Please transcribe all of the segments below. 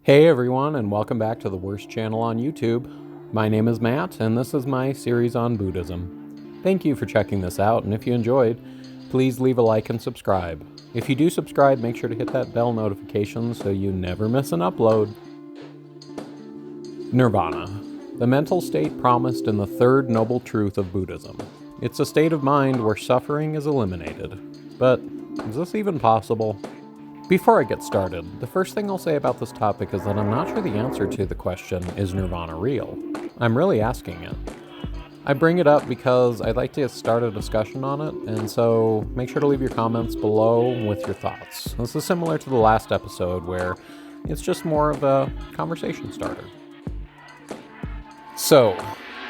Hey everyone, and welcome back to the worst channel on YouTube. My name is Matt, and this is my series on Buddhism. Thank you for checking this out, and if you enjoyed, please leave a like and subscribe. If you do subscribe, make sure to hit that bell notification so you never miss an upload. Nirvana, the mental state promised in the third noble truth of Buddhism. It's a state of mind where suffering is eliminated. But is this even possible? Before I get started, the first thing I'll say about this topic is that I'm not sure the answer to the question, is Nirvana real? I'm really asking it. I bring it up because I'd like to start a discussion on it, and so make sure to leave your comments below with your thoughts. This is similar to the last episode where it's just more of a conversation starter. So,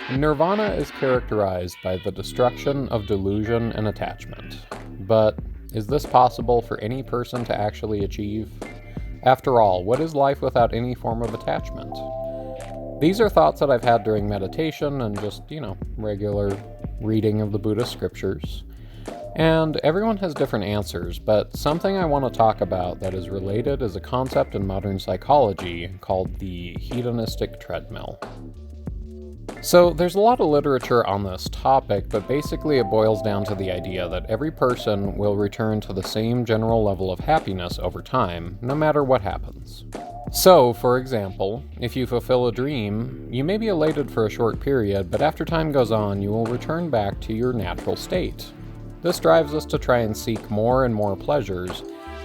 Nirvana is characterized by the destruction of delusion and attachment. But is this possible for any person to actually achieve? After all, what is life without any form of attachment? These are thoughts that I've had during meditation and just, regular reading of the Buddhist scriptures. And everyone has different answers, but something I want to talk about that is related is a concept in modern psychology called the hedonistic treadmill. So there's a lot of literature on this topic, but basically it boils down to the idea that every person will return to the same general level of happiness over time, no matter what happens. So, for example, if you fulfill a dream, you may be elated for a short period, but after time goes on, you will return back to your natural state. This drives us to try and seek more and more pleasures,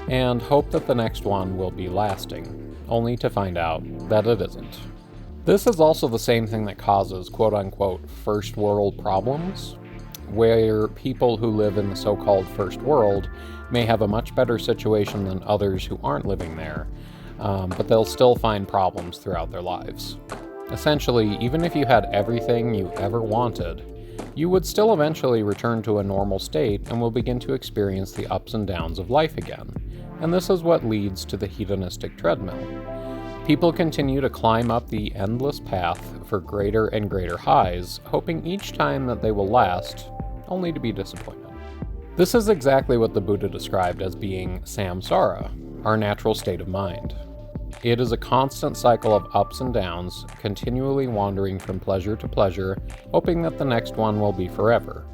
and hope that the next one will be lasting, only to find out that it isn't. This is also the same thing that causes quote-unquote first world problems, where people who live in the so-called first world may have a much better situation than others who aren't living there, but they'll still find problems throughout their lives. Essentially, even if you had everything you ever wanted, you would still eventually return to a normal state and will begin to experience the ups and downs of life again, and this is what leads to the hedonistic treadmill. People continue to climb up the endless path for greater and greater highs, hoping each time that they will last, only to be disappointed. This is exactly what the Buddha described as being samsara, our natural state of mind. It is a constant cycle of ups and downs, continually wandering from pleasure to pleasure, hoping that the next one will be forever.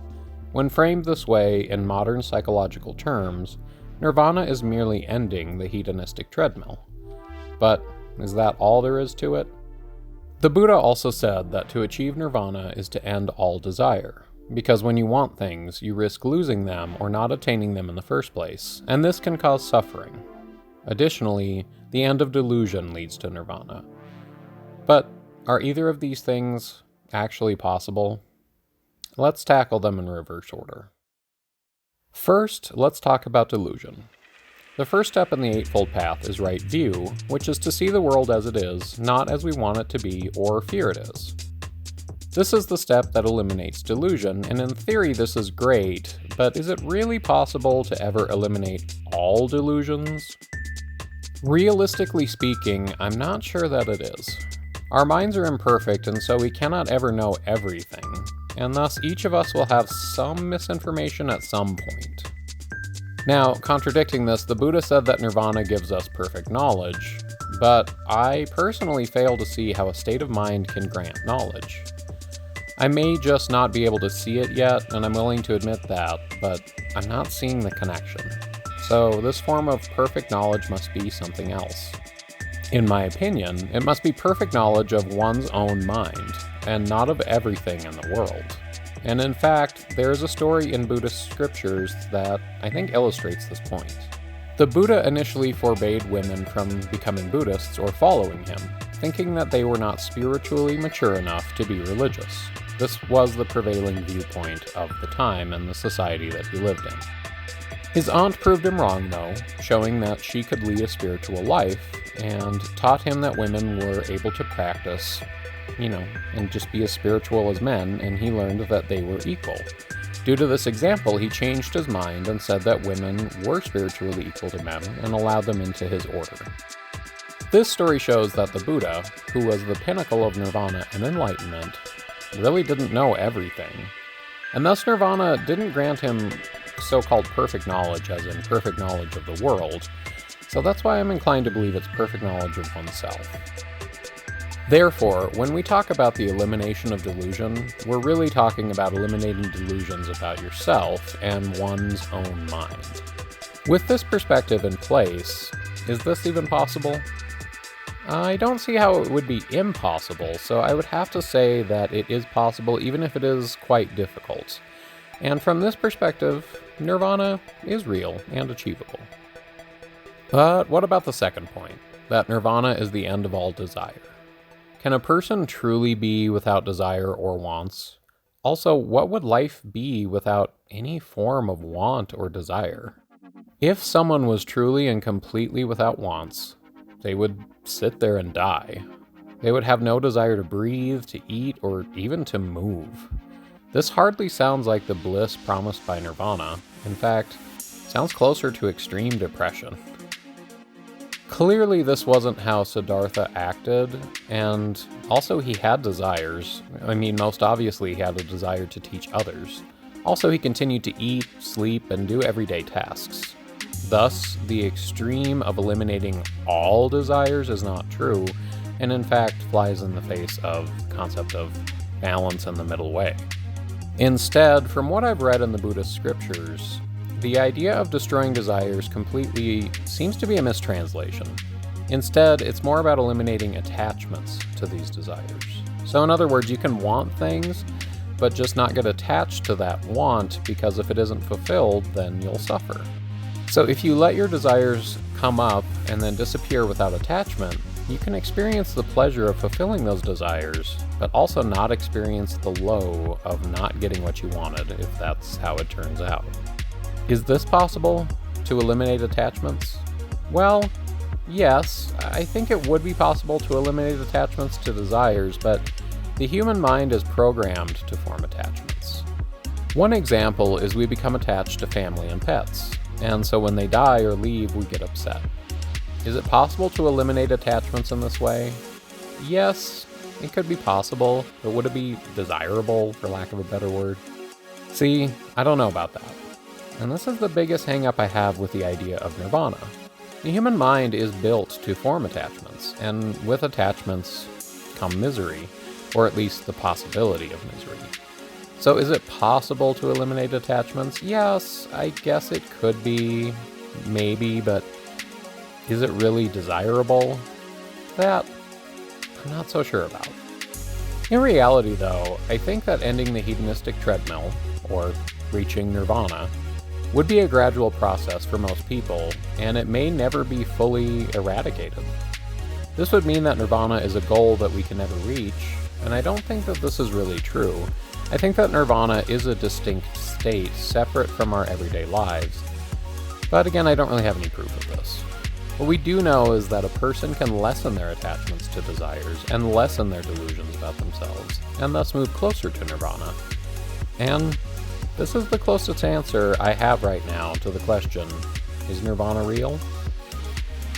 When framed this way in modern psychological terms, Nirvana is merely ending the hedonistic treadmill. But is that all there is to it? The Buddha also said that to achieve nirvana is to end all desire, because when you want things, you risk losing them or not attaining them in the first place, and this can cause suffering. Additionally, the end of delusion leads to nirvana. But are either of these things actually possible? Let's tackle them in reverse order. First, let's talk about delusion. The first step in the Eightfold Path is right view, which is to see the world as it is, not as we want it to be or fear it is. This is the step that eliminates delusion, and in theory this is great, but is it really possible to ever eliminate all delusions? Realistically speaking, I'm not sure that it is. Our minds are imperfect, and so we cannot ever know everything, and thus each of us will have some misinformation at some point. Now, contradicting this, the Buddha said that nirvana gives us perfect knowledge, but I personally fail to see how a state of mind can grant knowledge. I may just not be able to see it yet, and I'm willing to admit that, but I'm not seeing the connection. So this form of perfect knowledge must be something else. In my opinion, it must be perfect knowledge of one's own mind, and not of everything in the world. And in fact, there is a story in Buddhist scriptures that I think illustrates this point. The Buddha initially forbade women from becoming Buddhists or following him, thinking that they were not spiritually mature enough to be religious. This was the prevailing viewpoint of the time and the society that he lived in. His aunt proved him wrong, though, showing that she could lead a spiritual life, and taught him that women were able to practice and just be as spiritual as men, and he learned that they were equal. Due to this example, he changed his mind and said that women were spiritually equal to men and allowed them into his order. This story shows that the Buddha, who was the pinnacle of nirvana and enlightenment, really didn't know everything, and thus nirvana didn't grant him so-called perfect knowledge, as in perfect knowledge of the world, So that's why I'm inclined to believe it's perfect knowledge of oneself. Therefore, when we talk about the elimination of delusion, we're really talking about eliminating delusions about yourself and one's own mind. With this perspective in place, is this even possible? I don't see how it would be impossible, so I would have to say that it is possible even if it is quite difficult. And from this perspective, Nirvana is real and achievable. But what about the second point, that Nirvana is the end of all desire? Can a person truly be without desire or wants? Also, what would life be without any form of want or desire? If someone was truly and completely without wants, they would sit there and die. They would have no desire to breathe, to eat, or even to move. This hardly sounds like the bliss promised by Nirvana. In fact, it sounds closer to extreme depression. Clearly, this wasn't how Siddhartha acted, and also he had desires. Most obviously he had a desire to teach others. Also, he continued to eat, sleep, and do everyday tasks. Thus, the extreme of eliminating all desires is not true, and in fact flies in the face of the concept of balance and the middle way. Instead, from what I've read in the Buddhist scriptures, the idea of destroying desires completely seems to be a mistranslation. Instead, it's more about eliminating attachments to these desires. So in other words, you can want things, but just not get attached to that want, because if it isn't fulfilled, then you'll suffer. So if you let your desires come up and then disappear without attachment, you can experience the pleasure of fulfilling those desires, but also not experience the low of not getting what you wanted, if that's how it turns out. Is this possible, to eliminate attachments? Well, yes, I think it would be possible to eliminate attachments to desires, but the human mind is programmed to form attachments. One example is we become attached to family and pets, and so when they die or leave, we get upset. Is it possible to eliminate attachments in this way? Yes, it could be possible, but would it be desirable, for lack of a better word? See, I don't know about that. And this is the biggest hang-up I have with the idea of nirvana. The human mind is built to form attachments, and with attachments come misery, or at least the possibility of misery. So is it possible to eliminate attachments? Yes, I guess it could be, maybe, but is it really desirable? That I'm not so sure about. In reality, though, I think that ending the hedonistic treadmill, or reaching nirvana, would be a gradual process for most people, and it may never be fully eradicated. This would mean that nirvana is a goal that we can never reach, and I don't think that this is really true. I think that nirvana is a distinct state separate from our everyday lives, but again, I don't really have any proof of this. What we do know is that a person can lessen their attachments to desires and lessen their delusions about themselves, and thus move closer to nirvana. And this is the closest answer I have right now to the question, is nirvana real?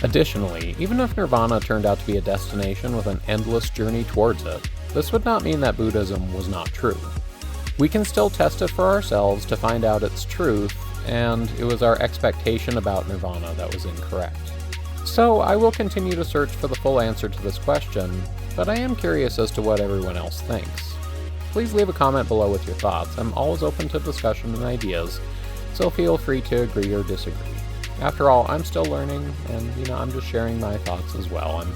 Additionally, even if nirvana turned out to be a destination with an endless journey towards it, this would not mean that Buddhism was not true. We can still test it for ourselves to find out its truth, and it was our expectation about nirvana that was incorrect. So I will continue to search for the full answer to this question, but I am curious as to what everyone else thinks. Please leave a comment below with your thoughts. I'm always open to discussion and ideas, so feel free to agree or disagree. After all, I'm still learning, and I'm just sharing my thoughts as well. I'm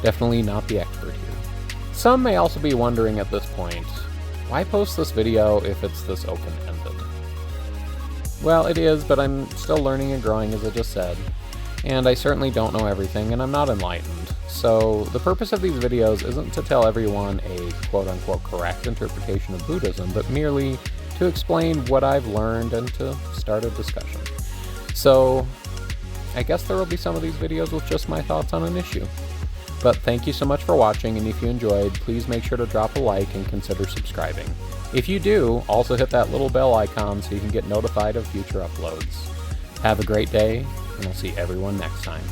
definitely not the expert here. Some may also be wondering at this point, why post this video if it's this open-ended? Well, it is, but I'm still learning and growing, as I just said, and I certainly don't know everything, and I'm not enlightened. So the purpose of these videos isn't to tell everyone a quote-unquote correct interpretation of Buddhism, but merely to explain what I've learned and to start a discussion. So I guess there will be some of these videos with just my thoughts on an issue. But thank you so much for watching, and if you enjoyed, please make sure to drop a like and consider subscribing. If you do, also hit that little bell icon so you can get notified of future uploads. Have a great day, and I'll see everyone next time.